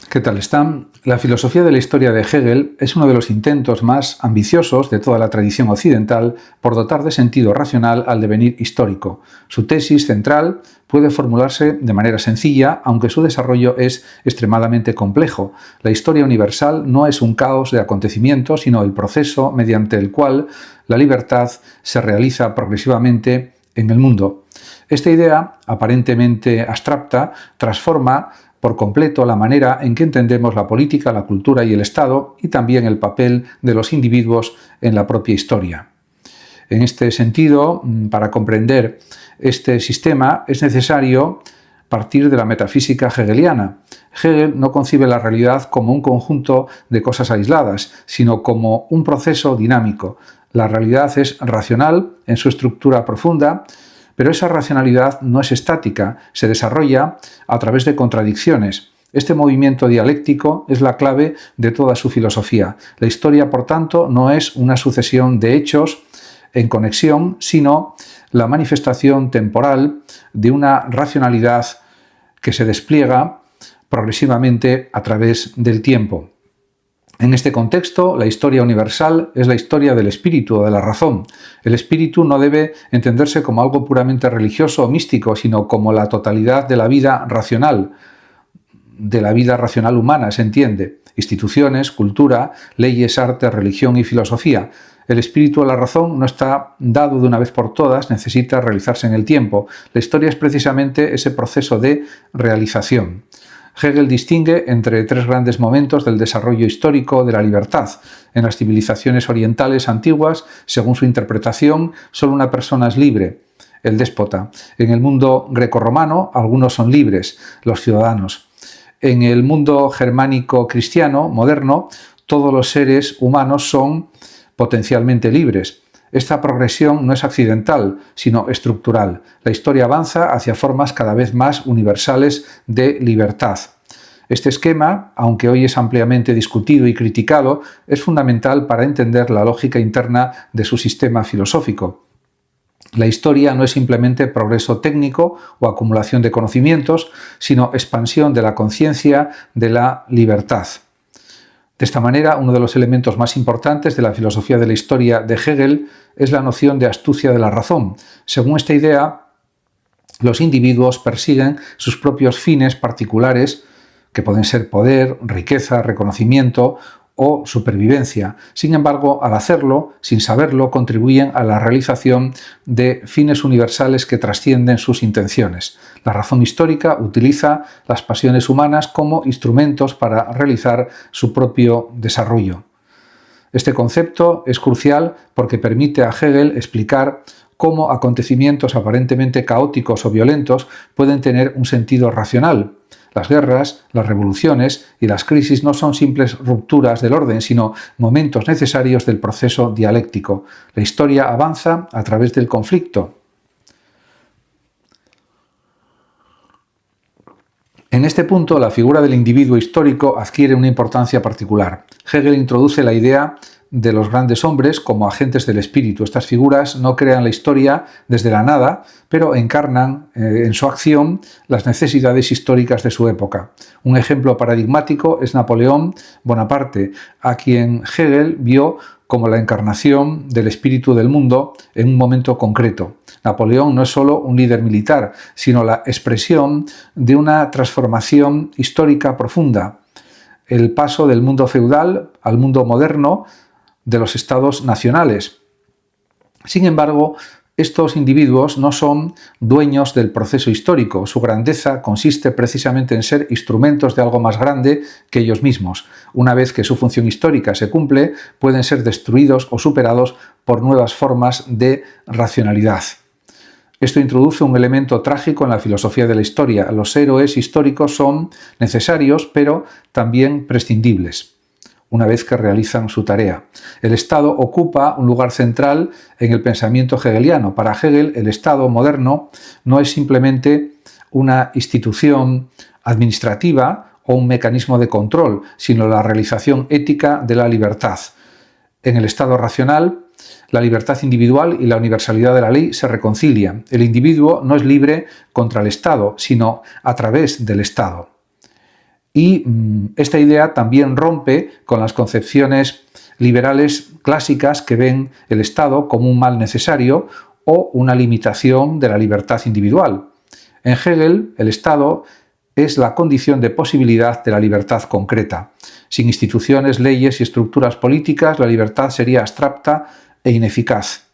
¿Qué tal están? La filosofía de la historia de Hegel es uno de los intentos más ambiciosos de toda la tradición occidental por dotar de sentido racional al devenir histórico. Su tesis central puede formularse de manera sencilla, aunque su desarrollo es extremadamente complejo. La historia universal no es un caos de acontecimientos, sino el proceso mediante el cual la libertad se realiza progresivamente en el mundo. Esta idea, aparentemente abstracta, transforma por completo la manera en que entendemos la política, la cultura y el Estado, y también el papel de los individuos en la propia historia. En este sentido, para comprender este sistema es necesario partir de la metafísica hegeliana. Hegel no concibe la realidad como un conjunto de cosas aisladas, sino como un proceso dinámico. La realidad es racional en su estructura profunda, pero esa racionalidad no es estática, se desarrolla a través de contradicciones. Este movimiento dialéctico es la clave de toda su filosofía. La historia, por tanto, no es una sucesión de hechos en conexión, sino la manifestación temporal de una racionalidad que se despliega progresivamente a través del tiempo. En este contexto, la historia universal es la historia del espíritu o de la razón. El espíritu no debe entenderse como algo puramente religioso o místico, sino como la totalidad de la vida racional humana, se entiende. Instituciones, cultura, leyes, arte, religión y filosofía. El espíritu o la razón no está dado de una vez por todas, necesita realizarse en el tiempo. La historia es precisamente ese proceso de realización. Hegel distingue entre tres grandes momentos del desarrollo histórico de la libertad. En las civilizaciones orientales antiguas, según su interpretación, solo una persona es libre, el déspota. En el mundo grecorromano, algunos son libres, los ciudadanos. En el mundo germánico cristiano moderno, todos los seres humanos son potencialmente libres. Esta progresión no es accidental, sino estructural. La historia avanza hacia formas cada vez más universales de libertad. Este esquema, aunque hoy es ampliamente discutido y criticado, es fundamental para entender la lógica interna de su sistema filosófico. La historia no es simplemente progreso técnico o acumulación de conocimientos, sino expansión de la conciencia de la libertad. De esta manera, uno de los elementos más importantes de la filosofía de la historia de Hegel es la noción de astucia de la razón. Según esta idea, los individuos persiguen sus propios fines particulares, que pueden ser poder, riqueza, reconocimiento o supervivencia. Sin embargo, al hacerlo, sin saberlo, contribuyen a la realización de fines universales que trascienden sus intenciones. La razón histórica utiliza las pasiones humanas como instrumentos para realizar su propio desarrollo. Este concepto es crucial porque permite a Hegel explicar cómo acontecimientos aparentemente caóticos o violentos pueden tener un sentido racional. Las guerras, las revoluciones y las crisis no son simples rupturas del orden, sino momentos necesarios del proceso dialéctico. La historia avanza a través del conflicto. En este punto, la figura del individuo histórico adquiere una importancia particular. Hegel introduce la idea de los grandes hombres como agentes del espíritu. Estas figuras no crean la historia desde la nada, pero encarnan en su acción las necesidades históricas de su época. Un ejemplo paradigmático es Napoleón Bonaparte, a quien Hegel vio como la encarnación del espíritu del mundo en un momento concreto. Napoleón no es solo un líder militar, sino la expresión de una transformación histórica profunda. El paso del mundo feudal al mundo moderno de los estados nacionales. Sin embargo, estos individuos no son dueños del proceso histórico. Su grandeza consiste precisamente en ser instrumentos de algo más grande que ellos mismos. Una vez que su función histórica se cumple, pueden ser destruidos o superados por nuevas formas de racionalidad. Esto introduce un elemento trágico en la filosofía de la historia. Los héroes históricos son necesarios, pero también prescindibles una vez que realizan su tarea. El Estado ocupa un lugar central en el pensamiento hegeliano. Para Hegel, el Estado moderno no es simplemente una institución administrativa o un mecanismo de control, sino la realización ética de la libertad. En el Estado racional, la libertad individual y la universalidad de la ley se reconcilian. El individuo no es libre contra el Estado, sino a través del Estado. Y esta idea también rompe con las concepciones liberales clásicas que ven el Estado como un mal necesario o una limitación de la libertad individual. En Hegel, el Estado es la condición de posibilidad de la libertad concreta. Sin instituciones, leyes y estructuras políticas, la libertad sería abstracta e ineficaz.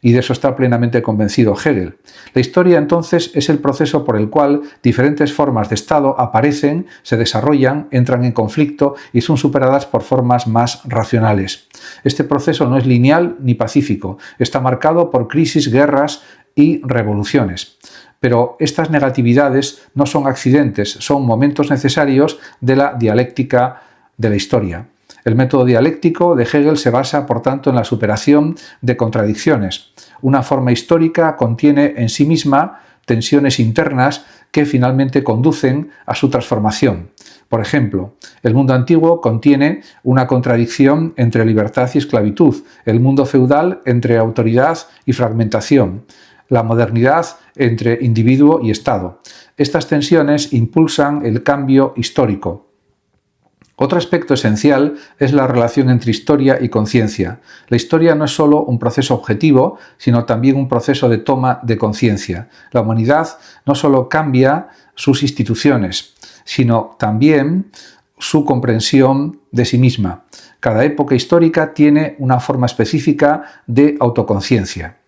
Y de eso está plenamente convencido Hegel. La historia, entonces, es el proceso por el cual diferentes formas de Estado aparecen, se desarrollan, entran en conflicto y son superadas por formas más racionales. Este proceso no es lineal ni pacífico, está marcado por crisis, guerras y revoluciones. Pero estas negatividades no son accidentes, son momentos necesarios de la dialéctica de la historia. El método dialéctico de Hegel se basa, por tanto, en la superación de contradicciones. Una forma histórica contiene en sí misma tensiones internas que finalmente conducen a su transformación. Por ejemplo, el mundo antiguo contiene una contradicción entre libertad y esclavitud, el mundo feudal entre autoridad y fragmentación, la modernidad entre individuo y Estado. Estas tensiones impulsan el cambio histórico. Otro aspecto esencial es la relación entre historia y conciencia. La historia no es solo un proceso objetivo, sino también un proceso de toma de conciencia. La humanidad no solo cambia sus instituciones, sino también su comprensión de sí misma. Cada época histórica tiene una forma específica de autoconciencia.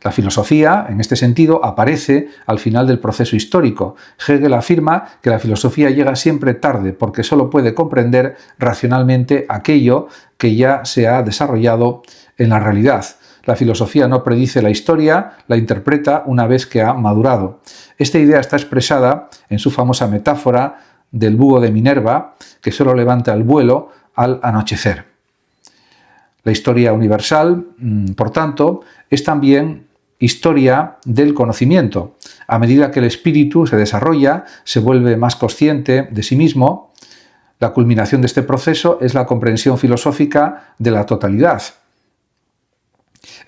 La filosofía, en este sentido, aparece al final del proceso histórico. Hegel afirma que la filosofía llega siempre tarde porque solo puede comprender racionalmente aquello que ya se ha desarrollado en la realidad. La filosofía no predice la historia, la interpreta una vez que ha madurado. Esta idea está expresada en su famosa metáfora del búho de Minerva, que solo levanta el vuelo al anochecer. La historia universal, por tanto, es también historia del conocimiento. A medida que el espíritu se desarrolla, se vuelve más consciente de sí mismo. La culminación de este proceso es la comprensión filosófica de la totalidad.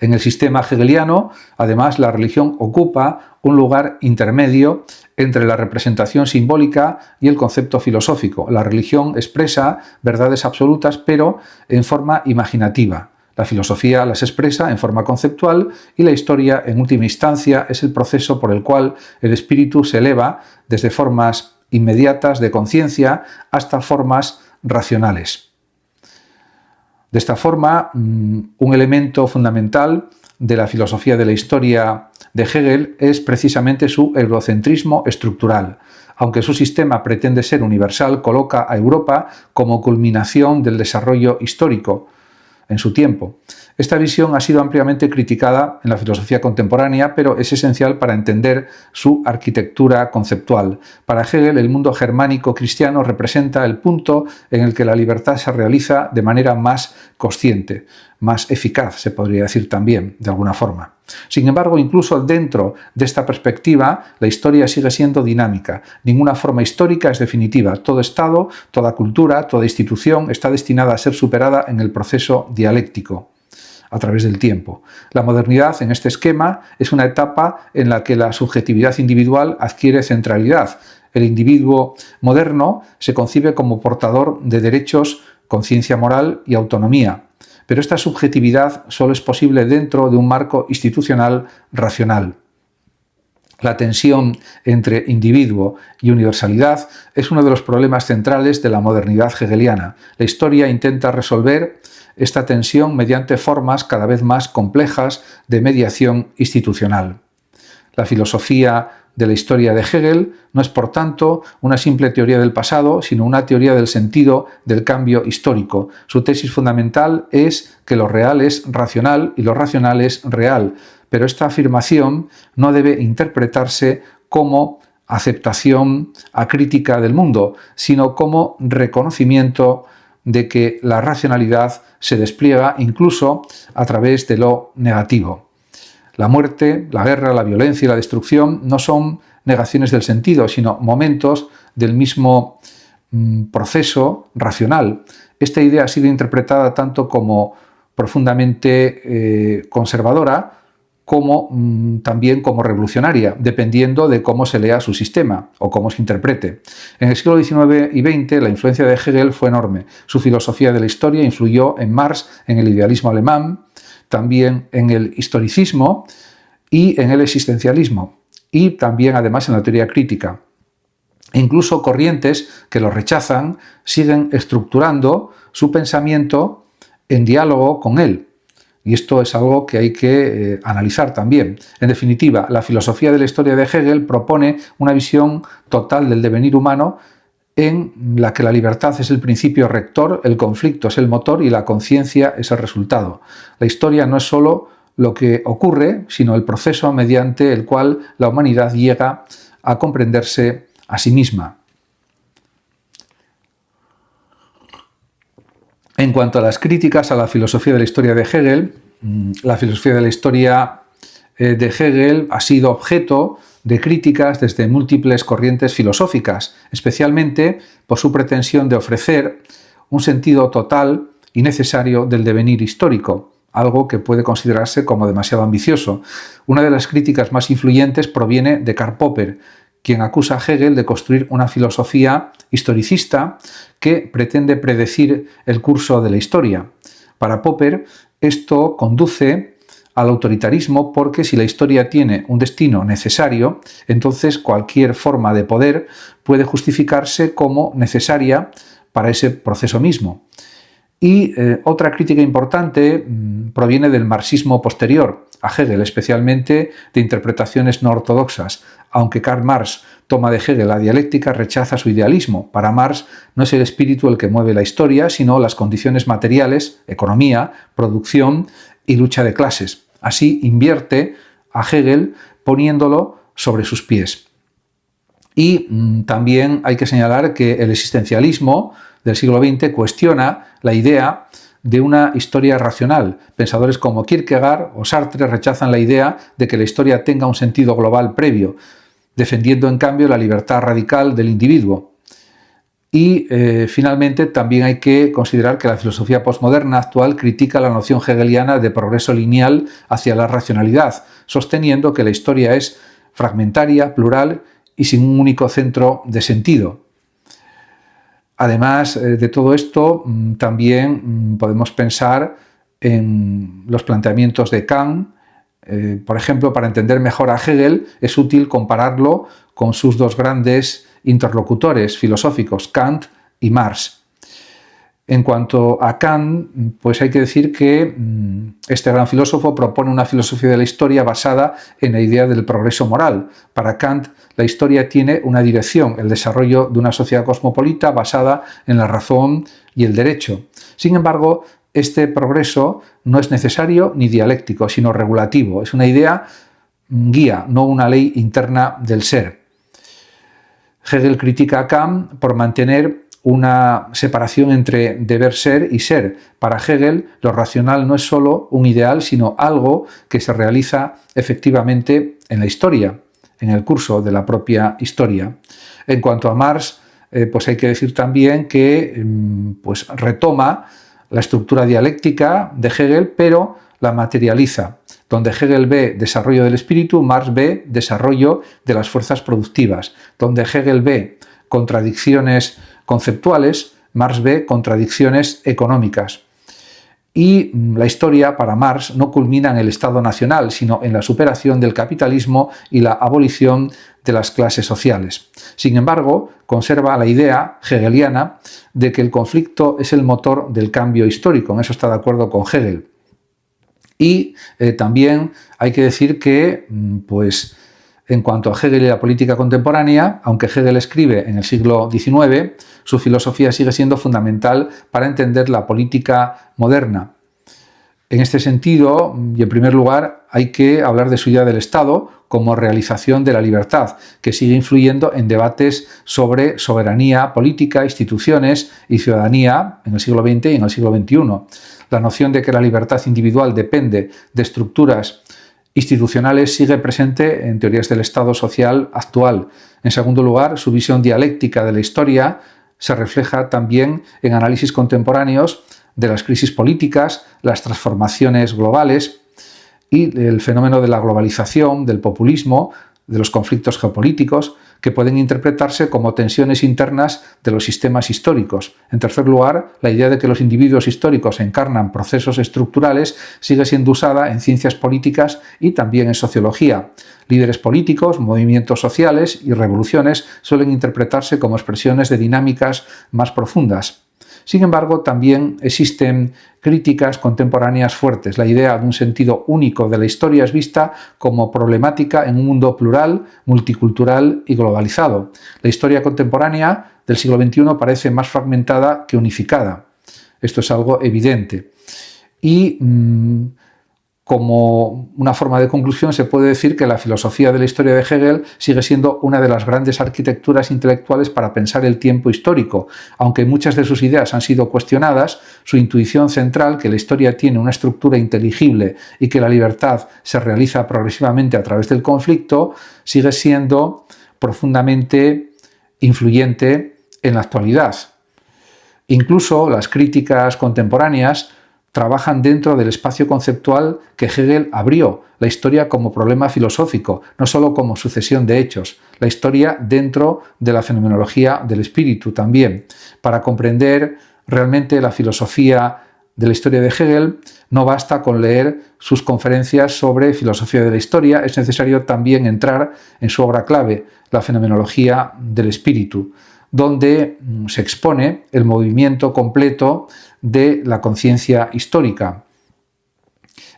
En el sistema hegeliano, además, la religión ocupa un lugar intermedio entre la representación simbólica y el concepto filosófico. La religión expresa verdades absolutas, pero en forma imaginativa. La filosofía las expresa en forma conceptual y la historia, en última instancia, es el proceso por el cual el espíritu se eleva desde formas inmediatas de conciencia hasta formas racionales. De esta forma, un elemento fundamental de la filosofía de la historia de Hegel es precisamente su eurocentrismo estructural. Aunque su sistema pretende ser universal, coloca a Europa como culminación del desarrollo histórico en su tiempo. Esta visión ha sido ampliamente criticada en la filosofía contemporánea, pero es esencial para entender su arquitectura conceptual. Para Hegel, el mundo germánico cristiano representa el punto en el que la libertad se realiza de manera más consciente, más eficaz, se podría decir también, de alguna forma. Sin embargo, incluso dentro de esta perspectiva, la historia sigue siendo dinámica. Ninguna forma histórica es definitiva. Todo Estado, toda cultura, toda institución está destinada a ser superada en el proceso dialéctico a través del tiempo. La modernidad, en este esquema, es una etapa en la que la subjetividad individual adquiere centralidad. El individuo moderno se concibe como portador de derechos, conciencia moral y autonomía. Pero esta subjetividad solo es posible dentro de un marco institucional racional. La tensión entre individuo y universalidad es uno de los problemas centrales de la modernidad hegeliana. La historia intenta resolver esta tensión mediante formas cada vez más complejas de mediación institucional. La filosofía de la historia de Hegel no es, por tanto, una simple teoría del pasado, sino una teoría del sentido del cambio histórico. Su tesis fundamental es que lo real es racional y lo racional es real, pero esta afirmación no debe interpretarse como aceptación acrítica del mundo, sino como reconocimiento de que la racionalidad se despliega incluso a través de lo negativo. La muerte, la guerra, la violencia y la destrucción no son negaciones del sentido, sino momentos del mismo proceso racional. Esta idea ha sido interpretada tanto como profundamente conservadora, como también como revolucionaria, dependiendo de cómo se lea su sistema o cómo se interprete. En el siglo XIX y XX la influencia de Hegel fue enorme. Su filosofía de la historia influyó en Marx, en el idealismo alemán, también en el historicismo y en el existencialismo, y también además en la teoría crítica. E incluso corrientes que lo rechazan siguen estructurando su pensamiento en diálogo con él. Y esto es algo que hay que analizar también. En definitiva, la filosofía de la historia de Hegel propone una visión total del devenir humano en la que la libertad es el principio rector, el conflicto es el motor y la conciencia es el resultado. La historia no es solo lo que ocurre, sino el proceso mediante el cual la humanidad llega a comprenderse a sí misma. En cuanto a las críticas a la filosofía de la historia de Hegel, la filosofía de la historia de Hegel ha sido objeto de críticas desde múltiples corrientes filosóficas, especialmente por su pretensión de ofrecer un sentido total y necesario del devenir histórico, algo que puede considerarse como demasiado ambicioso. Una de las críticas más influyentes proviene de Karl Popper, quien acusa a Hegel de construir una filosofía historicista que pretende predecir el curso de la historia. Para Popper, esto conduce al autoritarismo porque si la historia tiene un destino necesario, entonces cualquier forma de poder puede justificarse como necesaria para ese proceso mismo. Y otra crítica importante proviene del marxismo posterior a Hegel, especialmente de interpretaciones no ortodoxas. Aunque Karl Marx toma de Hegel la dialéctica, rechaza su idealismo. Para Marx no es el espíritu el que mueve la historia, sino las condiciones materiales, economía, producción y lucha de clases. Así invierte a Hegel poniéndolo sobre sus pies. Y también hay que señalar que el existencialismo del siglo XX cuestiona la idea de una historia racional. Pensadores como Kierkegaard o Sartre rechazan la idea de que la historia tenga un sentido global previo, defendiendo en cambio la libertad radical del individuo. Y finalmente también hay que considerar que la filosofía postmoderna actual critica la noción hegeliana de progreso lineal hacia la racionalidad, sosteniendo que la historia es fragmentaria, plural y sin un único centro de sentido. Además de todo esto, también podemos pensar en los planteamientos de Kant. Por ejemplo, para entender mejor a Hegel es útil compararlo con sus dos grandes interlocutores filosóficos, Kant y Marx. En cuanto a Kant, pues hay que decir que este gran filósofo propone una filosofía de la historia basada en la idea del progreso moral. Para Kant, la historia tiene una dirección, el desarrollo de una sociedad cosmopolita basada en la razón y el derecho. Sin embargo, este progreso no es necesario ni dialéctico, sino regulativo. Es una idea guía, no una ley interna del ser. Hegel critica a Kant por mantener una separación entre deber ser y ser. Para Hegel, lo racional no es solo un ideal, sino algo que se realiza efectivamente en la historia, en el curso de la propia historia. En cuanto a Marx, pues hay que decir también que pues retoma la estructura dialéctica de Hegel, pero la materializa. Donde Hegel ve desarrollo del espíritu, Marx ve desarrollo de las fuerzas productivas. Donde Hegel ve contradicciones conceptuales, Marx ve contradicciones económicas. Y la historia para Marx no culmina en el Estado nacional, sino en la superación del capitalismo y la abolición de las clases sociales. Sin embargo, conserva la idea hegeliana de que el conflicto es el motor del cambio histórico. En eso está de acuerdo con Hegel. Y también hay que decir que, pues, en cuanto a Hegel y la política contemporánea, aunque Hegel escribe en el siglo XIX, su filosofía sigue siendo fundamental para entender la política moderna. En este sentido, y en primer lugar, hay que hablar de su idea del Estado como realización de la libertad, que sigue influyendo en debates sobre soberanía política, instituciones y ciudadanía en el siglo XX y en el siglo XXI. La noción de que la libertad individual depende de estructuras institucionales sigue presente en teorías del Estado social actual. En segundo lugar, su visión dialéctica de la historia se refleja también en análisis contemporáneos de las crisis políticas, las transformaciones globales y el fenómeno de la globalización, del populismo, de los conflictos geopolíticos, que pueden interpretarse como tensiones internas de los sistemas históricos. En tercer lugar, la idea de que los individuos históricos encarnan procesos estructurales sigue siendo usada en ciencias políticas y también en sociología. Líderes políticos, movimientos sociales y revoluciones suelen interpretarse como expresiones de dinámicas más profundas. Sin embargo, también existen críticas contemporáneas fuertes. La idea de un sentido único de la historia es vista como problemática en un mundo plural, multicultural y globalizado. La historia contemporánea del siglo XXI parece más fragmentada que unificada. Esto es algo evidente. Y como una forma de conclusión se puede decir que la filosofía de la historia de Hegel sigue siendo una de las grandes arquitecturas intelectuales para pensar el tiempo histórico. Aunque muchas de sus ideas han sido cuestionadas, su intuición central, que la historia tiene una estructura inteligible y que la libertad se realiza progresivamente a través del conflicto, sigue siendo profundamente influyente en la actualidad. Incluso las críticas contemporáneas trabajan dentro del espacio conceptual que Hegel abrió, la historia como problema filosófico, no solo como sucesión de hechos, la historia dentro de la fenomenología del espíritu también. Para comprender realmente la filosofía de la historia de Hegel, no basta con leer sus conferencias sobre filosofía de la historia, es necesario también entrar en su obra clave, la fenomenología del espíritu, donde se expone el movimiento completo de la conciencia histórica.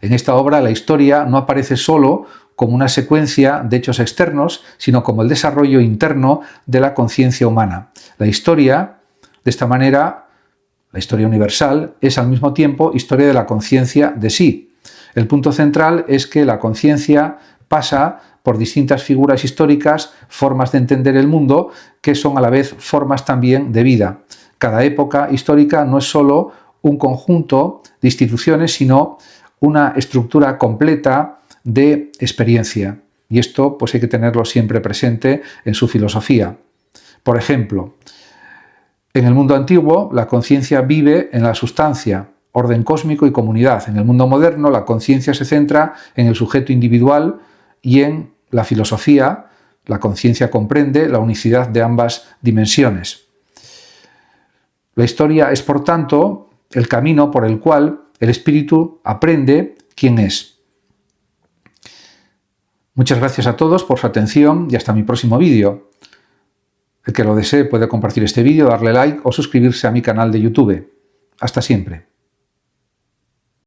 En esta obra la historia no aparece solo como una secuencia de hechos externos, sino como el desarrollo interno de la conciencia humana. La historia, de esta manera, la historia universal, es al mismo tiempo historia de la conciencia de sí. El punto central es que la conciencia pasa por distintas figuras históricas, formas de entender el mundo, que son a la vez formas también de vida. Cada época histórica no es solo un conjunto de instituciones, sino una estructura completa de experiencia. Y esto pues hay que tenerlo siempre presente en su filosofía. Por ejemplo, en el mundo antiguo la conciencia vive en la sustancia, orden cósmico y comunidad. En el mundo moderno la conciencia se centra en el sujeto individual y en la filosofía la conciencia comprende la unicidad de ambas dimensiones. La historia es, por tanto, el camino por el cual el espíritu aprende quién es. Muchas gracias a todos por su atención y hasta mi próximo vídeo. El que lo desee puede compartir este vídeo, darle like o suscribirse a mi canal de YouTube. Hasta siempre.